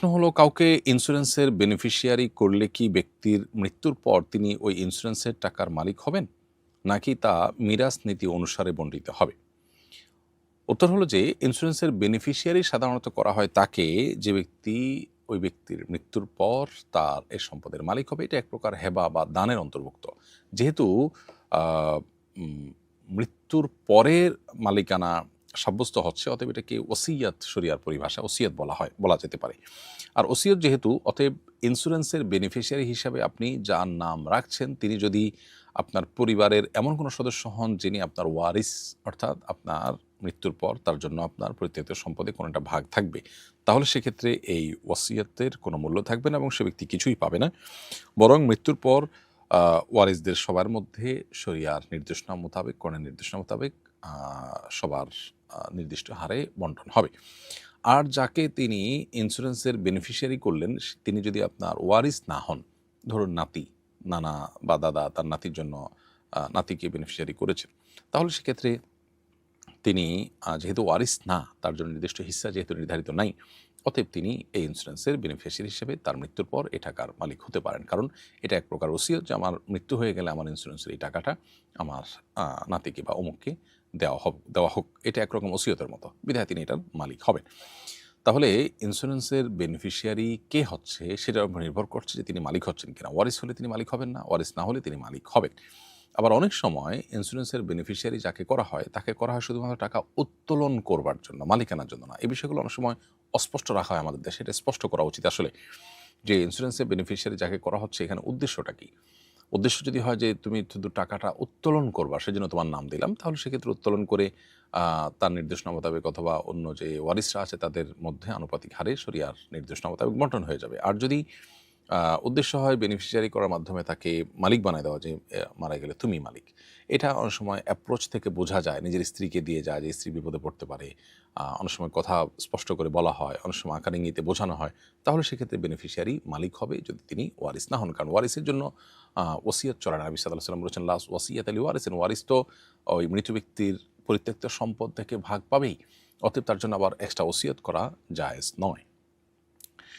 প্রশ্ন হলো কাউকে ইন্স্যুরেন্সের বেনিফিশিয়ারি করলে কি ব্যক্তির মৃত্যুর পর তিনি ওই ইন্স্যুরেন্সের টাকার মালিক হবেন? নাকি তা মিরাস নীতি অনুসারে বণ্টিত হবে? উত্তর হলো যে ইন্স্যুরেন্সের বেনিফিশিয়ারি সাধারণত করা হয় তাকে, যে ব্যক্তি ওই ব্যক্তির মৃত্যুর পর তার এই সম্পদের মালিক হবে। এটা এক প্রকার হেবা বা দানের অন্তর্ভুক্ত। যেহেতু আ উম মৃত্যুর পরের মালিকানা সাব্যস্ত হচ্ছে, অতএব এটাকে ওসিয়াত শরিয়ার পরিভাষায় ওসিয়ত বলা যেতে পারে। আর ওসিয়ত যেহেতু, অতএব ইন্স্যুরেন্সের বেনিফিশিয়ারি হিসাবে আপনি যার নাম রাখছেন তিনি যদি আপনার পরিবারের এমন কোনো সদস্য হন যিনি আপনার ওয়ারিস, অর্থাৎ আপনার মৃত্যুর পর তার জন্য আপনার পরিত্যক্ত সম্পদে কোনো একটা ভাগ থাকবে, তাহলে সেক্ষেত্রে এই ওসিয়তের কোনো মূল্য থাকবে না এবং সে ব্যক্তি কিছুই পাবে না। বরং মৃত্যুর পর ওয়ারিসদের সবার মধ্যে শরিয়ার নির্দেশনা মোতাবেক, কোরআনের নির্দেশনা মোতাবেক সবার নির্দিষ্ট হারে বন্টন হবে। আর যাকে তিনি ইন্স্যুরেন্সের বেনিফিশিয়ারি করলেন, তিনি যদি আপনার ওয়ারিস না হন, ধরুন নাতি, নানা বা দাদা তার নাতির জন্য নাতিকে বেনিফিশিয়ারি করেছেন, তাহলে সেক্ষেত্রে তিনি যেহেতু ওয়ারিস না, তার জন্য নির্দিষ্ট হিস্সা যেহেতু নির্ধারিত নাই, অতএব তিনি এই ইন্স্যুরেন্সের বেনিফিশিয়ারি হিসেবে তার মৃত্যুর পর এই টাকার মালিক হতে পারেন। কারণ এটা এক প্রকার ওসিয়ত যে আমার মৃত্যু হয়ে গেলে আমার ইন্স্যুরেন্সের এই টাকাটা আমার নাতিকে বা অমুককে দেওয়া হোক। এটা একরকম ওসিয়তের মতো। বিধায় তিনি এটার মালিক হবেন। তাহলে ইন্স্যুরেন্সের বেনিফিশিয়ারি কে হচ্ছে সেটার উপর নির্ভর করছে যে তিনি মালিক হচ্ছেন কিনা। ওয়ারিস হলে তিনি মালিক হবেন না, ওয়ারিস না হলে তিনি মালিক হবেন। আবার অনেক সময় ইন্স্যুরেন্সের বেনিফিশিয়ারি যাকে করা হয় তাকে করা হয় শুধুমাত্র টাকা উত্তোলন করবার জন্য, মালিকানার জন্য না। এই বিষয়গুলো অনেক সময় অস্পষ্ট রাখা হয় আমাদের দেশে। এটা স্পষ্ট করা উচিত আসলে যে ইন্স্যুরেন্সের বেনিফিশিয়ারি যাকে করা হচ্ছে এখানে উদ্দেশ্যটা কী? উদ্দেশ্য যদি হয় যে তুমি শুধু টাকাটা উত্তোলন করবা, সেজন্য তোমার নাম দিলাম, তাহলে সেক্ষেত্রে উত্তোলন করে তার নির্দেশনা মোতাবেক অথবা অন্য যে ওয়ারিসরা আছে তাদের মধ্যে আনুপাতিক হারে শরিয়ার নির্দেশনা মোতাবেক বন্টন হয়ে যাবে। আর যদি উদ্দেশ্য হয় বেনিফিশিয়ারি করার মাধ্যমে তাকে মালিক বানায় দেওয়া, যে মারা গেলে তুমি মালিক। এটা অনেক সময় অ্যাপ্রোচ থেকে বোঝা যায়, নিজের স্ত্রীকে দিয়ে যায় যে স্ত্রী বিপদে পড়তে পারে। অনেক সময় কথা স্পষ্ট করে বলা হয়, অনেক সময় আকার ইঙ্গিতে বোঝানো হয়। তাহলে সেক্ষেত্রে বেনিফিশিয়ারি মালিক হবে যদি তিনি ওয়ারিস না হন। কারণ ওয়ারিসের জন্য ওসিয়ত চলে না। নবী সাল্লাল্লাহু আলাইহি ওয়াসাল্লাম বলেছেন, লাস ওয়াসিয়াতা লিওয়ারিসিন। ওয়ারিস তো ওই মৃত ব্যক্তির পরিত্যক্ত সম্পদ থেকে ভাগ পাবেই। অতএব তার জন্য আবার এক্সট্রা ওসিয়ত করা জায়েজ নয়।